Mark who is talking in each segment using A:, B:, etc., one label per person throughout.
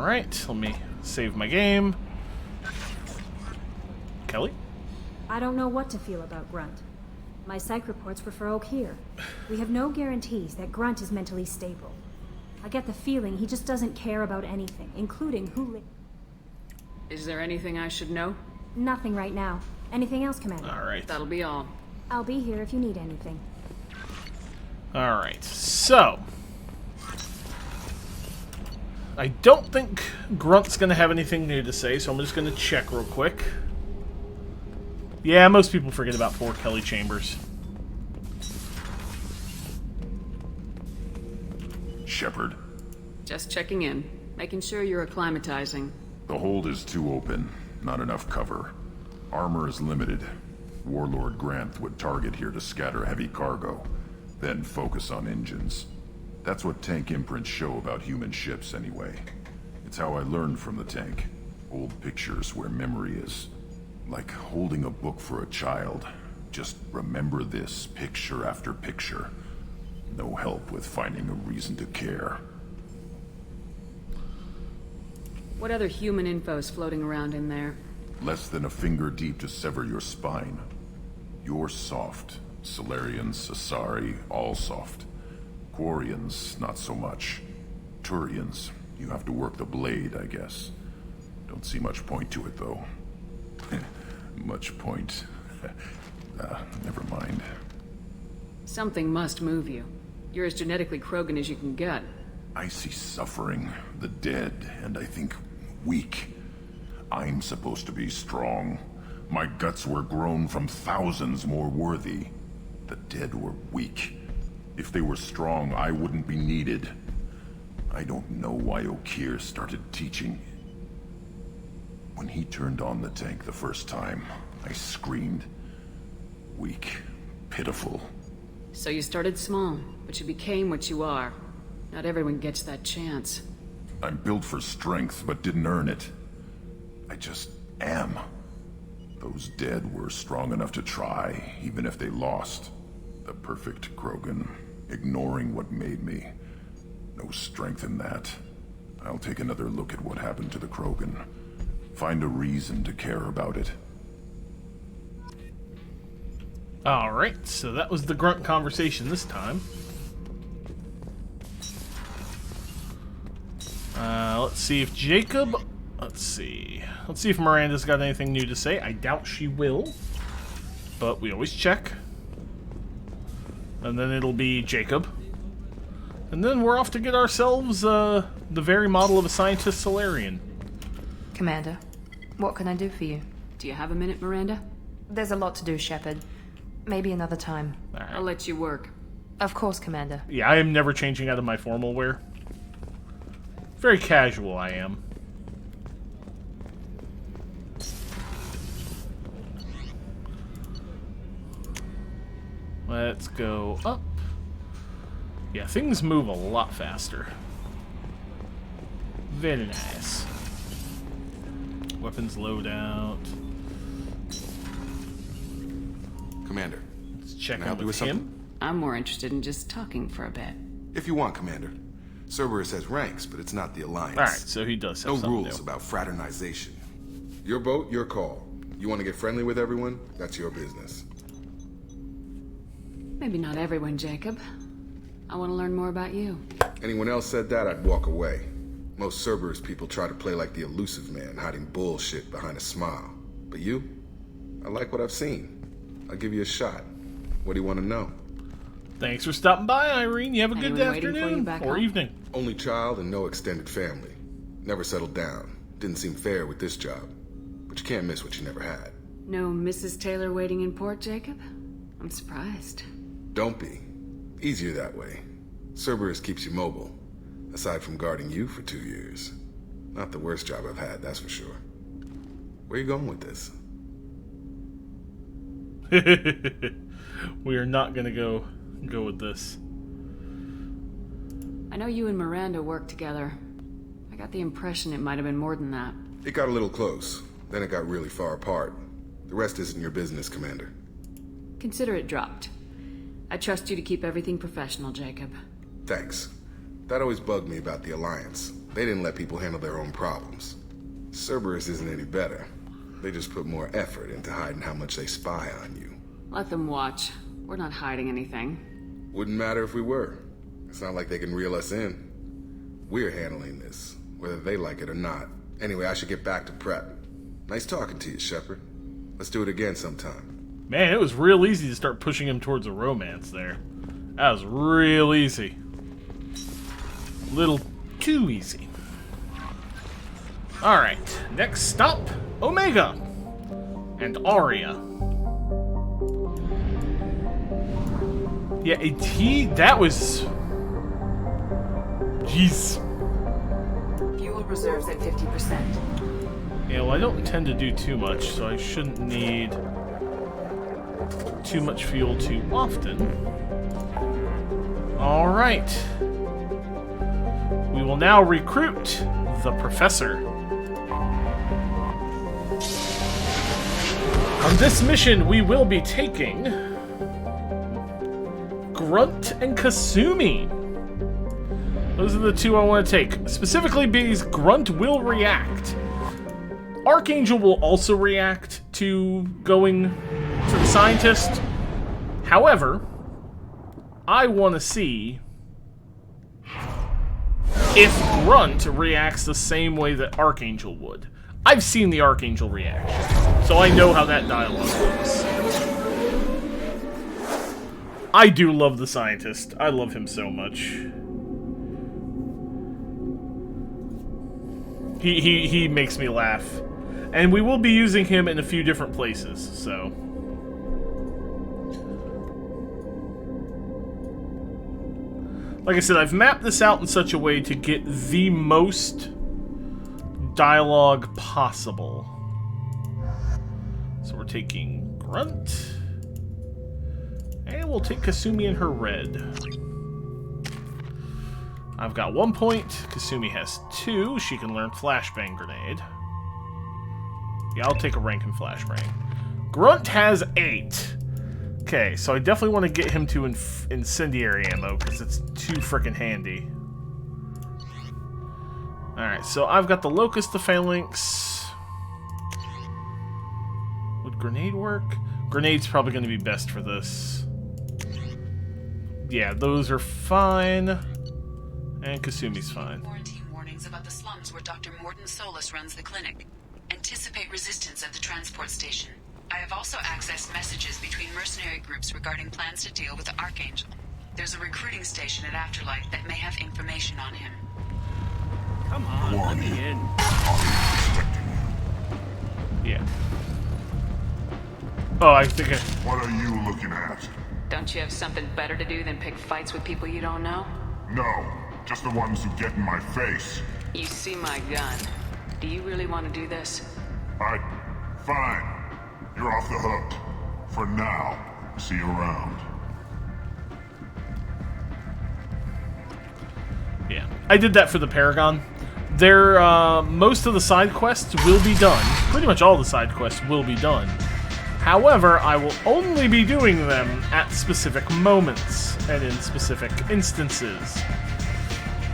A: Alright, let me save my game. Kelly?
B: I don't know what to feel about Grunt. My psych reports refer Oak here. We have no guarantees that Grunt is mentally stable. I get the feeling he just doesn't care about anything, including who
C: Is there anything I should know?
B: Nothing right now. Anything else, Commander?
A: Alright.
C: That'll be all.
B: I'll be here if you need anything.
A: Alright, so... I don't think Grunt's going to have anything new to say, so I'm just going to check real quick. Yeah, most people forget about poor Kelly Chambers.
D: Shepard.
C: Just checking in. Making sure you're acclimatizing.
D: The hold is too open. Not enough cover. Armor is limited. Warlord Granth would target here to scatter heavy cargo, then focus on engines. That's what tank imprints show about human ships anyway. It's how I learned from the tank. Old pictures where memory is. Like holding a book for a child. Just remember this picture after picture. No help with finding a reason to care.
C: What other human info is floating around in there?
D: Less than a finger deep to sever your spine. You're soft. Solarians, Asari, all soft. Quarians, not so much. Turians, you have to work the blade, I guess. Don't see much point to it, though. Much point. Never mind.
C: Something must move you. You're as genetically Krogan as you can get.
D: I see suffering, the dead, and I think weak. I'm supposed to be strong. My guts were grown from thousands more worthy. The dead were weak. If they were strong, I wouldn't be needed. I don't know why Okeer started teaching. When he turned on the tank the first time, I screamed. Weak, pitiful.
C: So you started small, but you became what you are. Not everyone gets that chance.
D: I'm built for strength, but didn't earn it. I just am. Those dead were strong enough to try, even if they lost. The perfect Krogan, ignoring what made me. No strength in that. I'll take another look at what happened to the Krogan. Find a reason to care about it.
A: Alright, so that was the Grunt conversation this time. Let's see if Jacob... Let's see if Miranda's got anything new to say. I doubt she will. But we always check. And then it'll be Jacob. And then we're off to get ourselves the very model of a scientist Solarian.
E: Commander, what can I do for you?
C: Do you have a minute, Miranda?
E: There's a lot to do, Shepard. Maybe another time.
A: Alright.
C: I'll let you work.
E: Of course, Commander.
A: Yeah, I am never changing out of my formal wear. Very casual, I am. Let's go up. Yeah, things move a lot faster. Very nice. Weapons loadout.
F: Commander,
A: Let's check
F: can I help
A: in
F: you
A: with
F: with
A: him.
F: something?
C: I'm more interested in just talking for a bit.
F: If you want, Commander. Cerberus has ranks, but it's not the Alliance.
A: Alright, so he does have
F: No
A: something
F: rules
A: new.
F: about fraternization. Your boat, your call. You want to get friendly with everyone? That's your business.
C: Maybe not everyone, Jacob. I want to learn more about you.
F: Anyone else said that, I'd walk away. Most Cerberus people try to play like the elusive man, hiding bullshit behind a smile. But you? I like what I've seen. I'll give you a shot. What do you want to know?
A: Thanks for stopping by, Irene. You have a good
C: Anyone waiting for you
A: afternoon
C: back
A: or
C: home?
A: evening.
F: Only child and no extended family. Never settled down. Didn't seem fair with this job. But you can't miss what you never had.
C: No Mrs. Taylor waiting in port, Jacob? I'm surprised.
F: Don't be. Easier that way. Cerberus keeps you mobile. Aside from guarding you for 2 years. Not the worst job I've had, that's for sure. Where you going with this?
A: We are not gonna go with this.
C: I know you and Miranda work together. I got the impression it might have been more than that.
F: It got a little close. Then it got really far apart. The rest isn't your business, Commander.
C: Consider it dropped. I trust you to keep everything professional, Jacob.
F: Thanks. That always bugged me about the Alliance. They didn't let people handle their own problems. Cerberus isn't any better. They just put more effort into hiding how much they spy on you.
C: Let them watch. We're not hiding anything.
F: Wouldn't matter if we were. It's not like they can reel us in. We're handling this, whether they like it or not. Anyway, I should get back to prep. Nice talking to you, Shepard. Let's do it again sometime.
A: Man, it was real easy to start pushing him towards a romance there. That was real easy. Little too easy. Alright, next stop, Omega and Aria. Yeah, that was... Jeez.
C: Fuel reserves at 50%.
A: Yeah, well, I don't intend to do too much, so I shouldn't need too much fuel too often. Alright. We will now recruit the Professor. On this mission, we will be taking Grunt and Kasumi. Those are the two I want to take. Specifically because Grunt will react. Archangel will also react to going to the Scientist. However, I want to see if Grunt reacts the same way that Archangel would. I've seen the Archangel reaction, so I know how that dialogue goes. I do love the Scientist. I love him so much. He makes me laugh. And we will be using him in a few different places, so... Like I said, I've mapped this out in such a way to get the most dialogue possible. So we're taking Grunt. And we'll take Kasumi in her red. I've got 1 point. Kasumi has 2. She can learn Flashbang Grenade. Yeah, I'll take a rank in Flashbang. Grunt has 8. Okay, so I definitely want to get him to incendiary ammo, because it's too frickin' handy. Alright, so I've got the Locust, the Phalanx. Would grenade work? Grenade's probably going to be best for this. Yeah, those are fine. And Kasumi's fine.
G: Quarantine warnings about the slums where Dr. Morton Solus runs the clinic. Anticipate resistance at the transport station. I have also accessed messages between mercenary groups regarding plans to deal with the Archangel. There's a recruiting station at Afterlife that may have information on him.
H: Come on, let me in.
A: Yeah. Oh, I think I...
D: What are you looking at?
C: Don't you have something better to do than pick fights with people you don't know?
D: No, just the ones who get in my face.
C: You see my gun. Do you really want to do this?
D: Fine. You're off the hook. For now. See you around.
A: Yeah. I did that for the Paragon. Most of the side quests will be done. Pretty much all the side quests will be done. However, I will only be doing them at specific moments and in specific instances.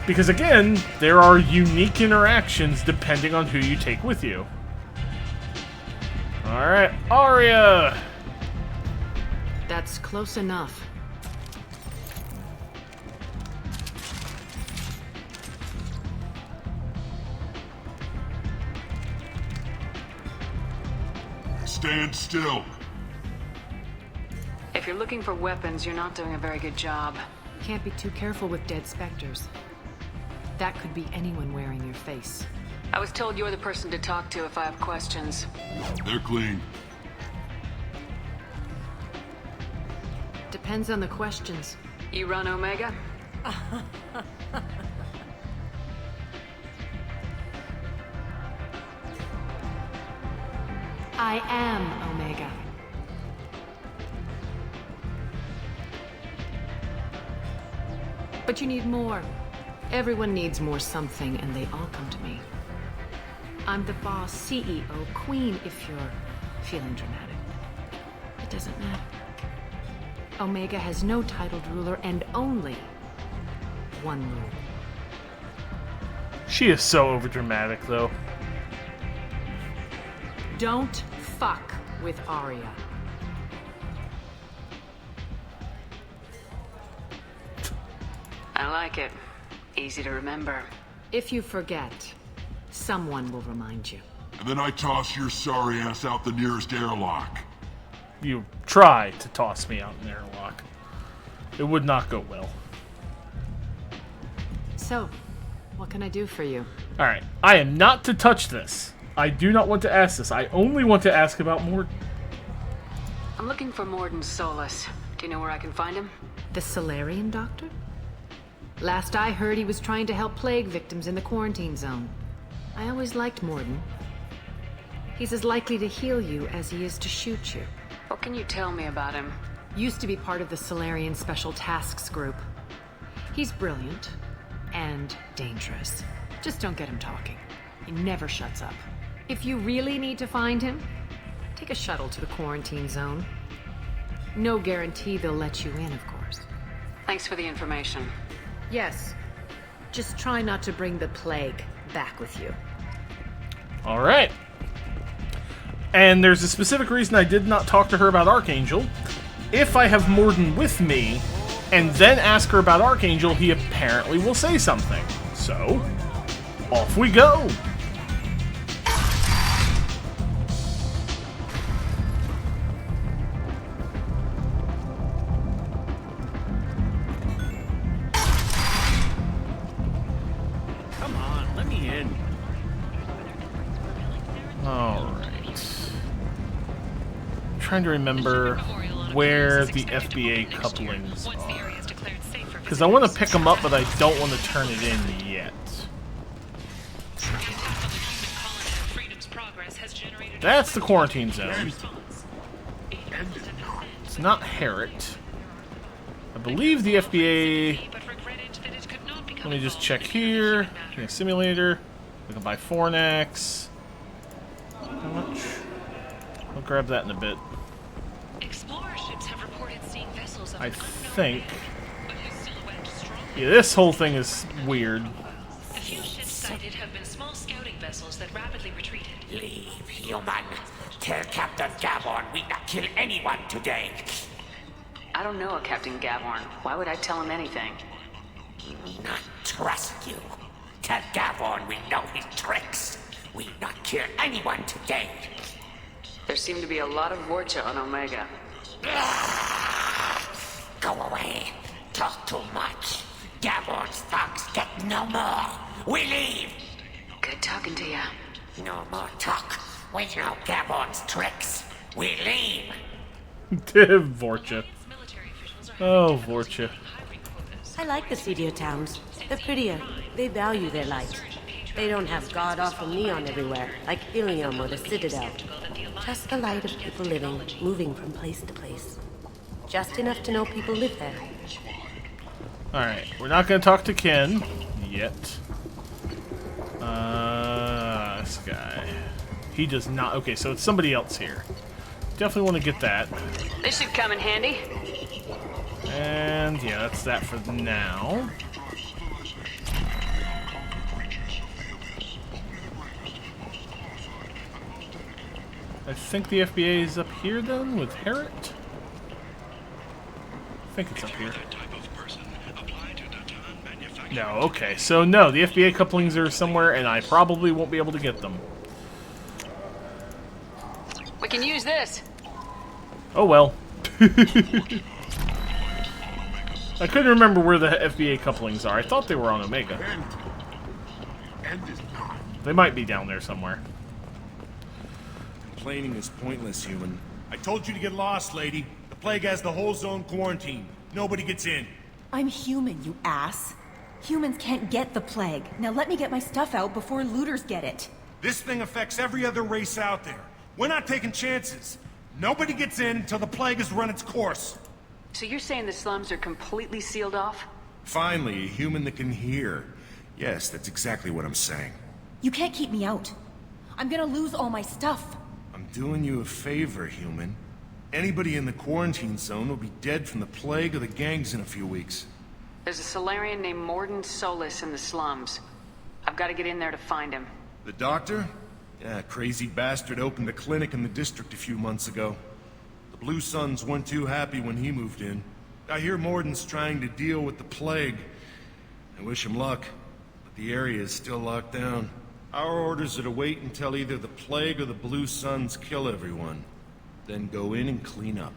A: Because again, there are unique interactions depending on who you take with you. Alright, Aria!
C: That's close enough.
D: Stand still.
C: If you're looking for weapons, you're not doing a very good job.
E: Can't be too careful with dead specters. That could be anyone wearing your face.
C: I was told you're the person to talk to if I have questions.
D: They're clean.
E: Depends on the questions.
C: You run Omega?
E: I am Omega. But you need more. Everyone needs more something, and they all come to me. I'm the boss, CEO, queen, if you're feeling dramatic. It doesn't matter. Omega has no titled ruler and only one rule.
A: She is so overdramatic, though.
E: Don't fuck with Arya.
C: I like it. Easy to remember.
E: If you forget, someone will remind you.
D: And then I toss your sorry ass out the nearest airlock.
A: You try to toss me out in the airlock. It would not go well.
E: So, what can I do for you?
A: Alright, I am not to touch this. I do not want to ask this. I only want to ask about Morden.
C: I'm looking for Morden Solus. Do you know where I can find him?
E: The Solarian doctor? Last I heard, he was trying to help plague victims in the quarantine zone. I always liked Morden. He's as likely to heal you as he is to shoot you.
C: What can you tell me about him?
E: Used to be part of the Solarian Special Tasks Group. He's brilliant and dangerous. Just don't get him talking. He never shuts up. If you really need to find him, take a shuttle to the quarantine zone. No guarantee they'll let you in, of course.
C: Thanks for the information.
E: Yes. Just try not to bring the plague back with you.
A: Alright. And there's a specific reason I did not talk to her about Archangel. If I have Morden with me, and then ask her about Archangel, he apparently will say something. So, off we go!
H: Come on, let me in.
A: Alright. I'm trying to remember where the FBA couplings are. Because I want to pick them up, but I don't want to turn it in yet. That's the quarantine zone. It's not Herrick. I believe the FBA... Let me just check here. Simulator. We can buy Fornax. How much? I'll grab that in a bit. I think... Yeah, this whole thing is weird.
I: A few ships sighted have been small scouting vessels that rapidly retreated.
J: Leave, human. Tell Captain Gavorn we not kill anyone today.
C: I don't know a Captain Gavorn. Why would I tell him anything?
J: Not trust you. Tell Gavorn we know his tricks. We not kill anyone today.
C: There seem to be a lot of Vorcha on Omega.
J: Go away. Talk too much. Gavorn's thugs get no more. We leave.
C: Good talking to you.
J: No more talk. We know Gavorn's tricks. We leave.
A: Vorcha. Oh, Vorcha.
K: I like the seedier towns. They're prettier. They value their light. They don't have god-awful neon everywhere, like Ilium or the Citadel. Just the light of people living, moving from place to place. Just enough to know people live there.
A: Alright, we're not going to talk to Ken yet. This guy. He does not... Okay, so it's somebody else here. Definitely want to get that.
C: This should come in handy.
A: And, yeah, that's that for now. I think the FBA is up here, then, with Herrick? I think it's up here. No, okay. So, no, the FBA couplings are somewhere, and I probably won't be able to get them.
C: We can use this.
A: Oh, well. I couldn't remember where the FBA couplings are. I thought they were on Omega. They might be down there somewhere.
H: Complaining is pointless, human. I told you to get lost, lady. The plague has the whole zone quarantined. Nobody gets in.
L: I'm human, you ass. Humans can't get the plague. Now let me get my stuff out before looters get it.
H: This thing affects every other race out there. We're not taking chances. Nobody gets in until the plague has run its course.
C: So you're saying the slums are completely sealed off?
H: Finally, a human that can hear. Yes, that's exactly what I'm saying.
L: You can't keep me out. I'm gonna lose all my stuff.
H: I'm doing you a favor, human. Anybody in the quarantine zone will be dead from the plague or the gangs in a few weeks.
C: There's a Solarian named Morden Solus in the slums. I've I've got to get in there to find him.
H: The doctor? Yeah, crazy bastard opened a clinic in the district a few months ago. The Blue Suns weren't too happy when he moved in. I hear Morden's trying to deal with the plague. I wish him luck, but the area is still locked down. Our orders are to wait until either the plague or the Blue Suns kill everyone. Then go in and clean up.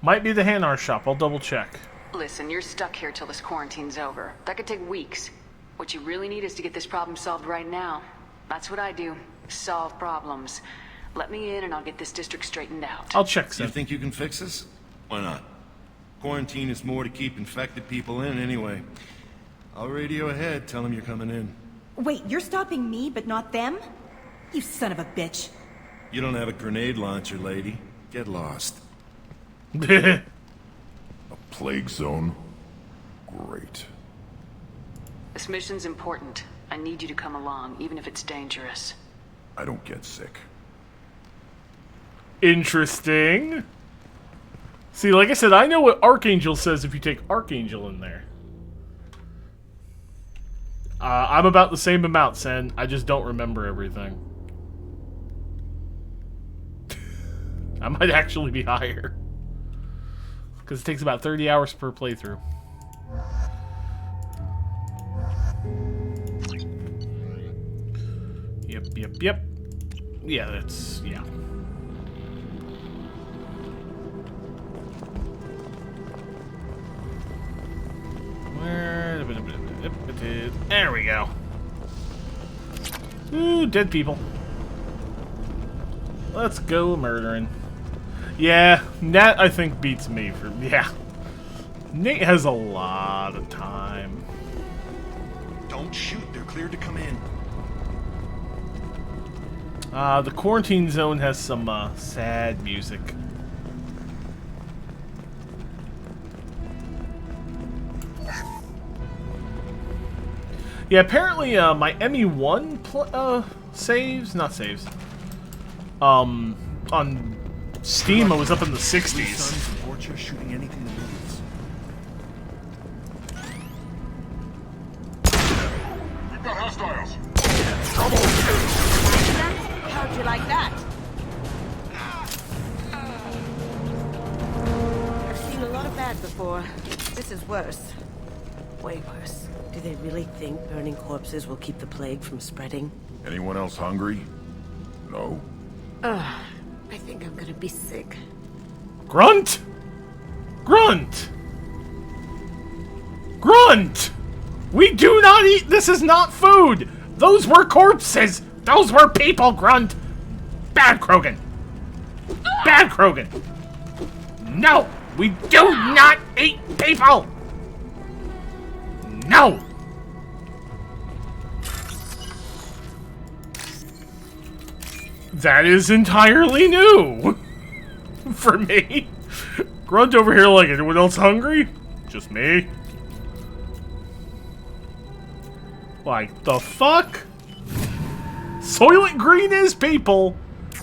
A: Might be the Hanar shop. I'll double check.
C: Listen, you're stuck here till this quarantine's over. That could take weeks. What you really need is to get this problem solved right now. That's what I do. Solve problems. Let me in and I'll get this district straightened out.
A: I'll check, sir.
H: You think you can fix this? Why not? Quarantine is more to keep infected people in anyway. I'll radio ahead, tell them you're coming in.
L: Wait, you're stopping me, but not them? You son of a bitch.
H: You don't have a grenade launcher, lady. Get lost.
D: A plague zone? Great.
C: This mission's important. I need you to come along, even if it's dangerous.
D: I don't get sick.
A: Interesting. See, like I said, I know what Archangel says if you take Archangel in there. I'm about the same amount, Sen. I just don't remember everything. I might actually be higher. Because it takes about 30 hours per playthrough. Yep. Yeah, that's... yeah. There we go. Ooh, dead people. Let's go murdering. Yeah, Nat I think beats me for... yeah. Nate has a lot of time.
H: Don't shoot, they're cleared to come in.
A: The quarantine zone has some sad music. Yeah, apparently my ME1 saves, not saves. On Steam, I was up in the 60s.
H: Shooting anything that moves.
D: We've got hostiles.
K: How'd you like that? I've seen a lot of bad before. This is worse. Way worse. Do they really think burning corpses will keep the plague from spreading?
D: Anyone else hungry? No?
K: I think I'm gonna be sick.
A: Grunt! Grunt! Grunt! We do not eat! This is not food! Those were corpses! Those were people, Grunt! Bad Krogan! Bad Krogan! No! We do not eat people! No! That is entirely new! For me. Grunt over here like, anyone else hungry? Just me? Like, the fuck? Soylent Green is people.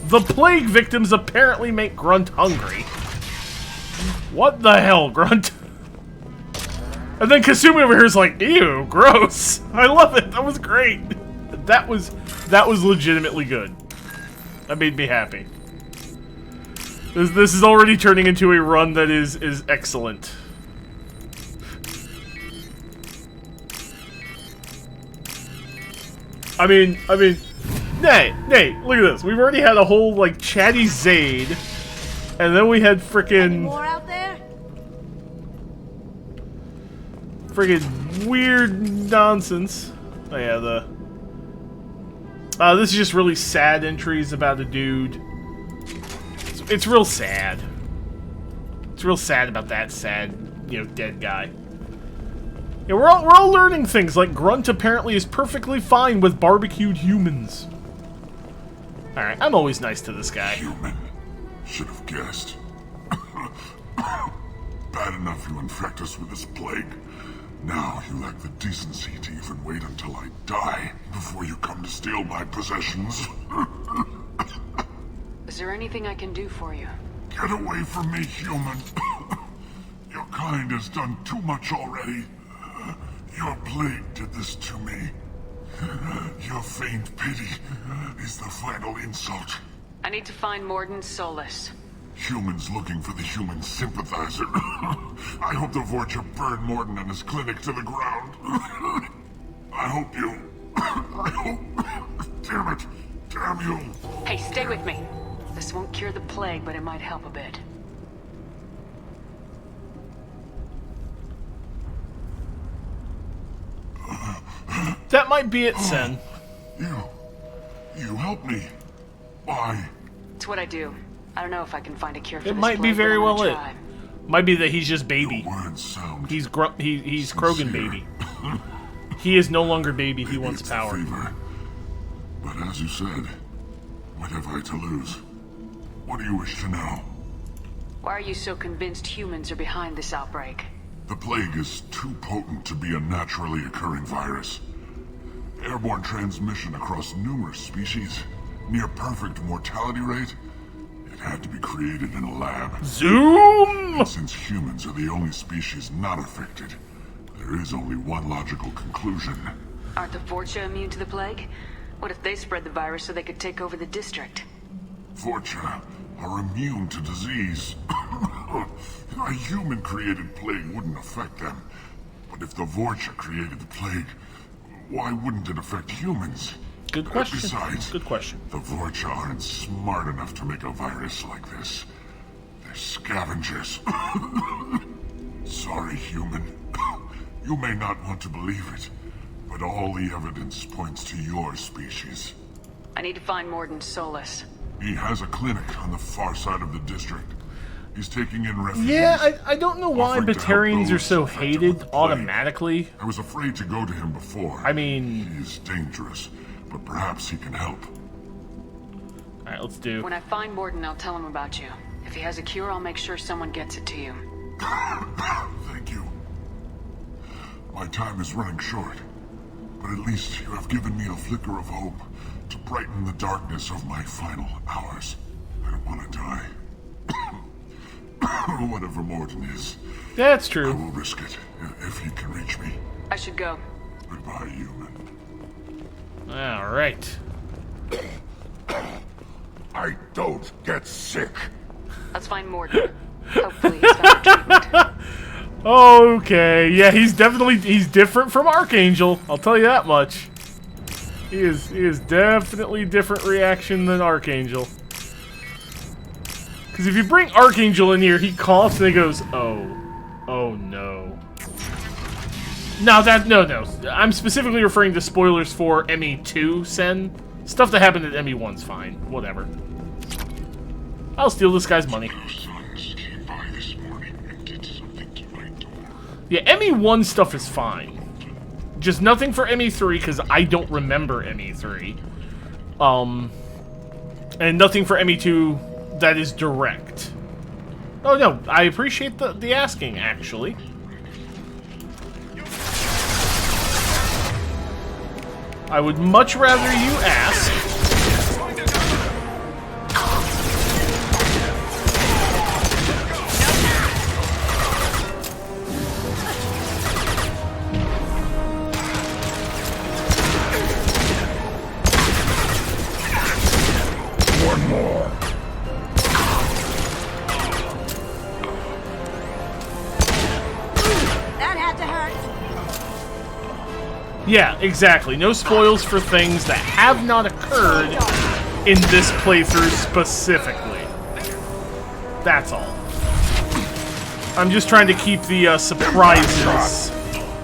A: The plague victims apparently make Grunt hungry. What the hell, Grunt? And then Kasumi over here is like, ew, gross. I love it. That was great. That was legitimately good. That made me happy. This is already turning into a run that is excellent. I mean, Nate, look at this. We've already had a whole, like, chatty Zaid, and then we had frickin'
K: More out there?
A: friggin' weird nonsense. Oh yeah, this is just really sad entries about a dude. It's real sad. It's real sad about that sad, dead guy. Yeah, we're all learning things, like Grunt apparently is perfectly fine with barbecued humans. Alright, I'm always nice to this guy.
D: Human. Should have guessed. Bad enough you infect us with this plague. Now you lack the decency to even wait until I die before you come to steal my possessions.
C: Is there anything I can do for you?
D: Get away from me, human. Your kind has done too much already. Your plague did this to me. Your faint pity is the final insult.
C: I need to find Morden Solus.
D: Humans looking for the human sympathizer. I hope the Vorcha burn Morden and his clinic to the ground. I hope you... I hope... Damn it. Damn you.
C: Hey, stay with me. This won't cure the plague, but it might help a bit.
A: That might be it, Sen.
D: You help me. Why?
C: It's what I do. I don't know if I can find a cure for
A: It
C: this
A: might be
C: plague,
A: very
C: but I'm
A: well
C: gonna
A: it.
C: try.
A: Might be that he's just baby. He's Krogan baby. He is no longer baby. He wants power.
D: Fever. But as you said, what have I to lose? What do you wish to know?
C: Why are you so convinced humans are behind this outbreak?
D: The plague is too potent to be a naturally occurring virus. Airborne transmission across numerous species, near perfect mortality rate. It had to be created in a lab.
A: Zoom!
D: And since humans are the only species not affected, there is only one logical conclusion.
C: Aren't the Vorcha immune to the plague? What if they spread the virus so they could take over the district?
D: Vorcha are immune to disease. A human-created plague wouldn't affect them. But if the Vorcha created the plague, why wouldn't it affect humans?
A: Good question.
D: Besides,
A: good question.
D: The Vorcha aren't smart enough to make a virus like this. They're scavengers. Sorry, human. You may not want to believe it, but all the evidence points to your species.
C: I need to find Morden Solus.
D: He has a clinic on the far side of the district. He's taking in refugees.
A: Yeah, I don't know why
D: offering to help
A: Batarians are
D: those
A: so
D: affected with
A: hated
D: the plague.
A: automatically.
D: I was afraid to go to him before.
A: I mean...
D: He's dangerous, but perhaps he can help.
A: Alright, let's do...
C: When I find Morden, I'll tell him about you. If he has a cure, I'll make sure someone gets it to you.
D: Thank you. My time is running short, but at least you have given me a flicker of hope to brighten the darkness of my final hours. I don't want to die. Whatever Morden is.
A: That's true.
D: I will risk it if he can reach me.
C: I should go.
D: Goodbye, human.
A: Alright.
D: I don't get sick.
C: Let's find Morden. Hopefully he's found treatment.
A: Okay, yeah, he's different from Archangel. I'll tell you that much. He is definitely different reaction than Archangel. Because if you bring Archangel in here, he coughs and he goes, oh no. No. I'm specifically referring to spoilers for ME2, Sen. Stuff that happened at ME1's fine. Whatever. I'll steal this guy's money. Yeah, ME1 stuff is fine. Just nothing for ME3, because I don't remember ME3. And nothing for ME2 that is direct. Oh no, I appreciate the asking, actually. I would much rather you ask.
D: One more.
K: That had to hurt.
A: Yeah, exactly. No spoils for things that have not occurred in this playthrough specifically. That's all. I'm just trying to keep the surprises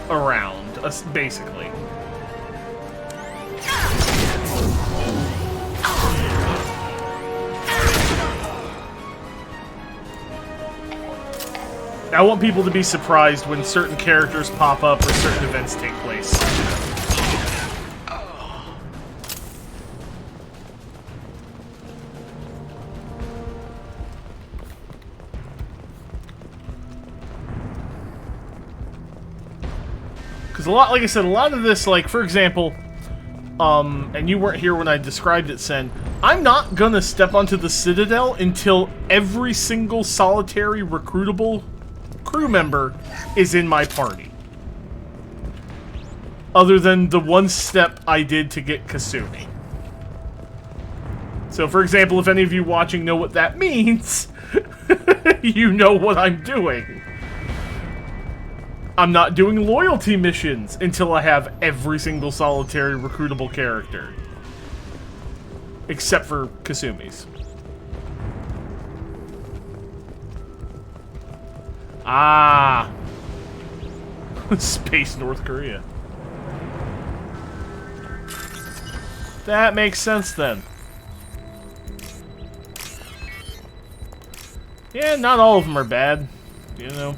A: around, basically. I want people to be surprised when certain characters pop up or certain events take place. Because like I said, a lot of this, like, for example, and you weren't here when I described it, Sen, I'm not gonna step onto the Citadel until every single solitary recruitable crew member is in my party. other than the one step I did to get Kasumi. So, for example, if any of you watching know what that means, you know what I'm doing. I'm not doing loyalty missions until I have every single solitary recruitable character. Except for Kasumi's. Ah. Space North Korea. That makes sense then. Yeah, not all of them are bad, you know.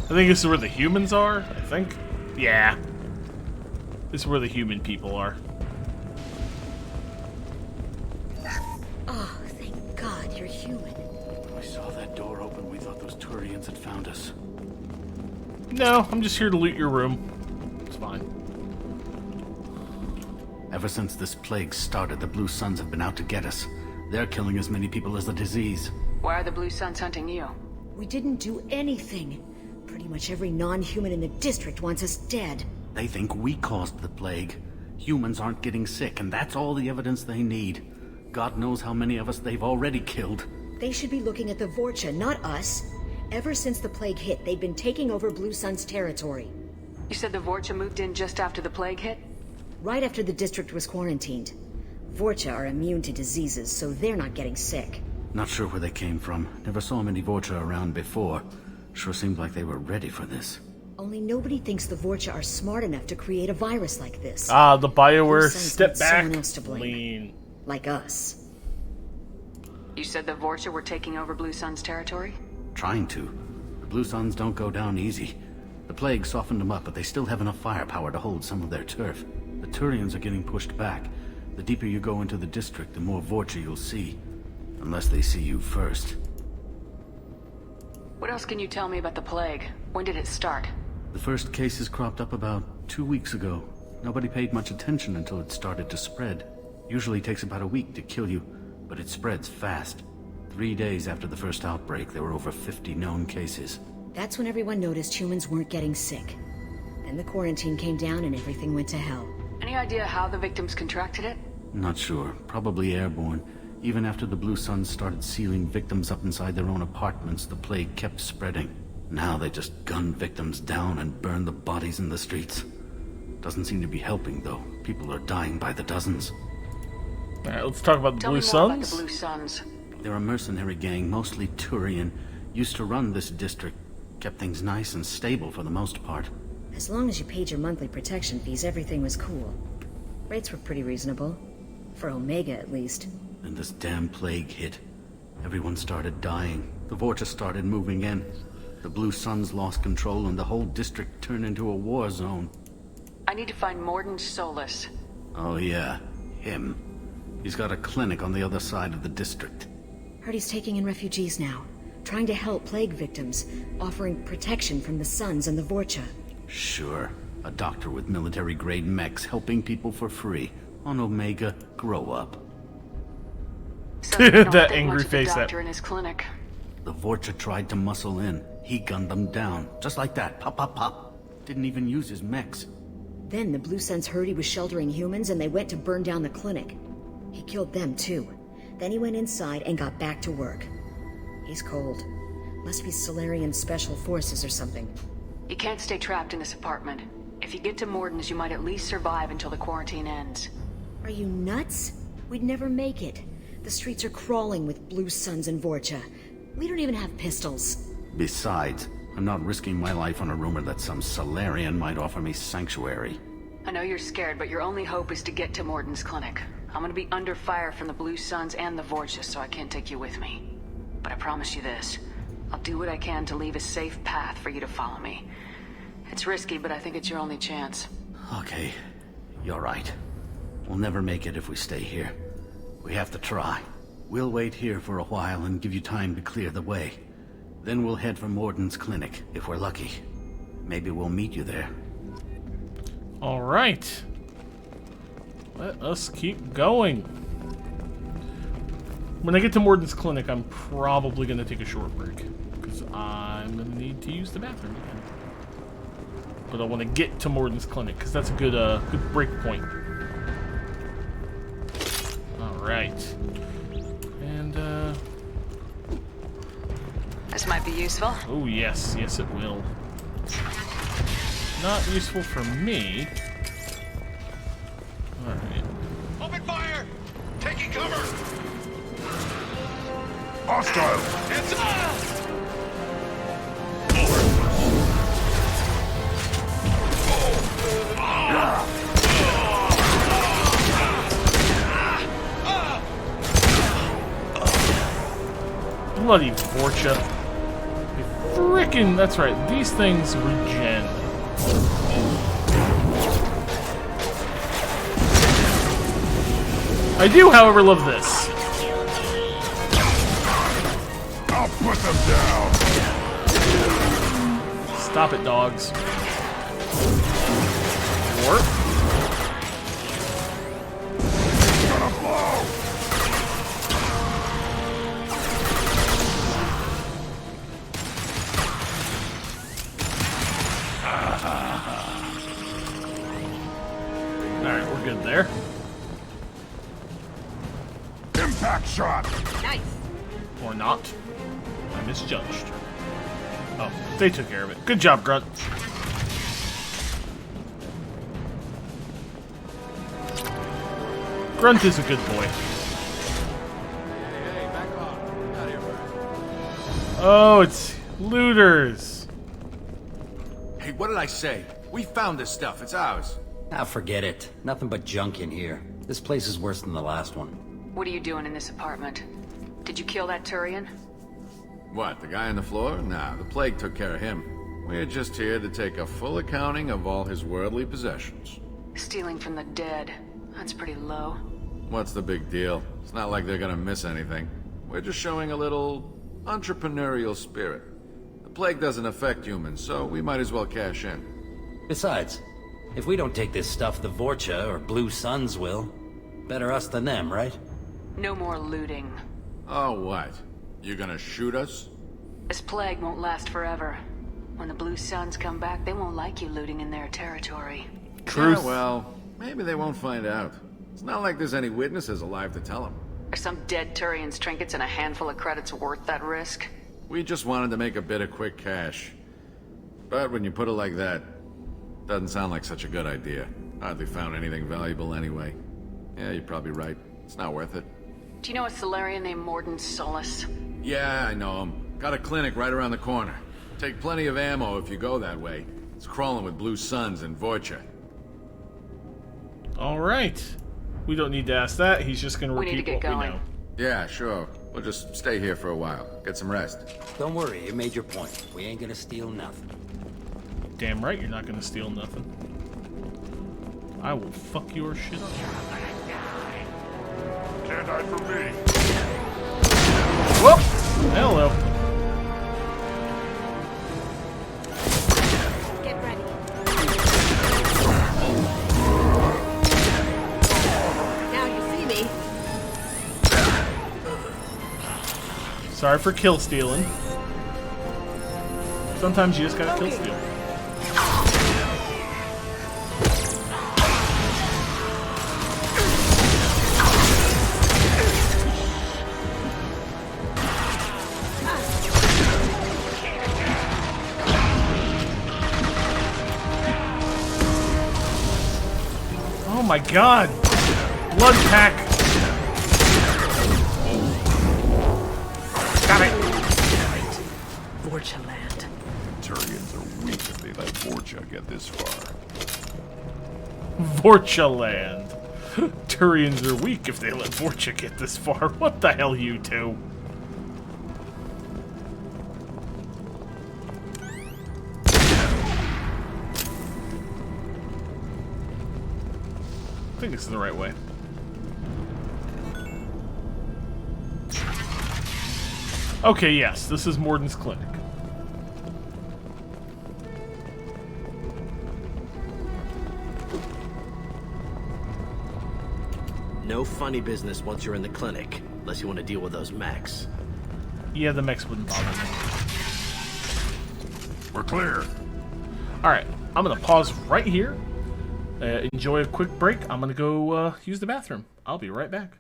A: I think this is where the humans are, I think. Yeah. This is where the human people are.
K: Oh, thank God you're human.
M: When we saw that door open, we thought those Turians had found us.
A: No, I'm just here to loot your room. It's fine.
M: Ever since this plague started, the Blue Suns have been out to get us. They're killing as many people as the disease.
C: Why are the Blue Suns hunting you?
K: We didn't do anything. Pretty much every non-human in the district wants us dead.
M: They think we caused the plague. Humans aren't getting sick, and that's all the evidence they need. God knows how many of us they've already killed.
K: They should be looking at the Vorcha, not us. Ever since the plague hit, they've been taking over Blue Sun's territory.
C: You said the Vorcha moved in just after the plague hit?
K: Right after the district was quarantined. Vorcha are immune to diseases, so they're not getting sick.
M: Not sure where they came from. Never saw many Vorcha around before. Sure seemed like they were ready for this.
K: Only nobody thinks the Vorcha are smart enough to create a virus like this.
A: Ah, the BioWare
K: Blue
A: step
K: Suns need
A: back.
K: someone else to blame.
A: Lean.
K: Like us.
C: You said the Vorcha were taking over Blue Sun's territory?
M: Trying to. The Blue Suns don't go down easy. The plague softened them up, but they still have enough firepower to hold some of their turf. The Turians are getting pushed back. The deeper you go into the district, the more Vorcha you'll see. Unless they see you first.
C: What else can you tell me about the plague? When did it start?
M: The first cases cropped up about 2 weeks ago. Nobody paid much attention until it started to spread. Usually takes about a week to kill you, but it spreads fast. 3 days after the first outbreak, there were over 50 known cases.
K: That's when everyone noticed humans weren't getting sick. Then the quarantine came down and everything went to hell.
C: Any idea how the victims contracted it?
M: Not sure. Probably airborne. Even after the Blue Suns started sealing victims up inside their own apartments, the plague kept spreading. Now they just gun victims down and burn the bodies in the streets. Doesn't seem to be helping, though. People are dying by the dozens.
A: Alright, let's talk about the
C: Tell
A: Blue
C: me more about
A: Suns.
C: the Blue Suns.
M: They're a mercenary gang, mostly Turian. Used to run this district. Kept things nice and stable for the most part.
K: As long as you paid your monthly protection fees, everything was cool. Rates were pretty reasonable. For Omega, at least.
M: And this damn plague hit. Everyone started dying. The Vorcha started moving in. The Blue Suns lost control and the whole district turned into a war zone.
C: I need to find Morden Solus.
M: Oh yeah, him. He's got a clinic on the other side of the district.
K: Heard he's taking in refugees now. Trying to help plague victims. Offering protection from the Suns and the Vorcha.
M: Sure. A doctor with military-grade mechs helping people for free. On Omega, grow up.
A: That angry face.
C: The doctor in his clinic.
M: The Vorcha tried to muscle in. He gunned them down. Just like that. Pop, pop, pop. Didn't even use his mechs.
K: Then the Blue Suns heard he was sheltering humans and they went to burn down the clinic. He killed them too. Then he went inside and got back to work. He's cold. Must be Solarian Special Forces or something.
C: You can't stay trapped in this apartment. If you get to Morden's, you might at least survive until the quarantine ends.
K: Are you nuts? We'd never make it. The streets are crawling with Blue Suns and Vorcha. We don't even have pistols.
M: Besides, I'm not risking my life on a rumor that some Solarian might offer me sanctuary.
C: I know you're scared, but your only hope is to get to Morden's clinic. I'm gonna be under fire from the Blue Suns and the Vorcha, so I can't take you with me. But I promise you this. I'll do what I can to leave a safe path for you to follow me. It's risky, but I think it's your only chance.
M: Okay, you're right. We'll never make it if we stay here. We have to try. We'll wait here for a while and give you time to clear the way. Then we'll head for Morden's clinic, if we're lucky. Maybe we'll meet you there.
A: Alright. Let us keep going. When I get to Morden's clinic, I'm probably going to take a short break. Because I'm going to need to use the bathroom again. But I want to get to Morden's clinic, because that's a good good break point. Alright. And,
C: This might be useful.
A: oh, yes. Yes, it will. Not useful for me. Alright.
H: Open fire! Taking cover!
D: Hostile!
H: Hands up!
A: Bloody Vorcha. Frickin', that's right, these things regen. I do, however, love this.
D: I'll put them down!
A: Stop it, dogs. Warp.
D: Gonna blow!
A: Alright, we're good there.
D: Impact shot!
K: Nice.
A: Or not. I misjudged. Oh, they took care of it. Good job, Grunt. Grunt is a good boy. Oh, it's looters.
N: Hey, what did I say? We found this stuff. It's ours.
O: Ah, forget it. Nothing but junk in here. This place is worse than the last one.
C: What are you doing in this apartment? Did you kill that Turian?
P: What, the guy on the floor? Nah, the plague took care of him. We're just here to take a full accounting of all his worldly possessions.
C: Stealing from the dead. That's pretty low.
P: What's the big deal? It's not like they're gonna miss anything. We're just showing a little entrepreneurial spirit. The plague doesn't affect humans, so we might as well cash in.
O: Besides, if we don't take this stuff, the Vorcha or Blue Suns will. Better us than them, right?
C: No more looting.
P: Oh, what? You gonna shoot us?
C: This plague won't last forever. When the Blue Suns come back, they won't like you looting in their territory.
P: Truth. Yeah, well, maybe they won't find out. It's not like there's any witnesses alive to tell them.
C: Are some dead Turian's trinkets and a handful of credits worth that risk?
P: We just wanted to make a bit of quick cash. But when you put it like that, doesn't sound like such a good idea. Hardly found anything valuable anyway. Yeah, you're probably right. It's not worth it.
C: Do you know a Solarian named Morden Solus?
P: Yeah, I know him. Got a clinic right around the corner. Take plenty of ammo if you go that way. It's crawling with Blue Suns and Vorcha.
A: Alright. We don't need to ask that. He's just going to repeat what we know.
P: Yeah, sure. We'll just stay here for a while. Get some rest.
O: Don't worry, you made your point. We ain't gonna steal nothing.
A: Damn right you're not going to steal nothing. I will fuck your shit up.
D: Can't hide from me.
A: Whoop! Hello.
K: Get ready. Now you see me.
A: Sorry for kill stealing. Sometimes you just gotta kill steal. Oh my god! Blood pack! Got it!
K: Vorcha land.
D: Turians are weak if they let Vorcha get this far.
A: Vorcha land. Turians are weak if they let Vorcha get this far. What the hell, you two? I think this is the right way. Okay, yes, this is Morden's clinic.
Q: No funny business once you're in the clinic. Unless you want to deal with those mechs.
A: Yeah, the mechs wouldn't bother me.
D: We're clear.
A: Alright, I'm gonna pause right here. Enjoy a quick break. I'm gonna go use the bathroom. I'll be right back.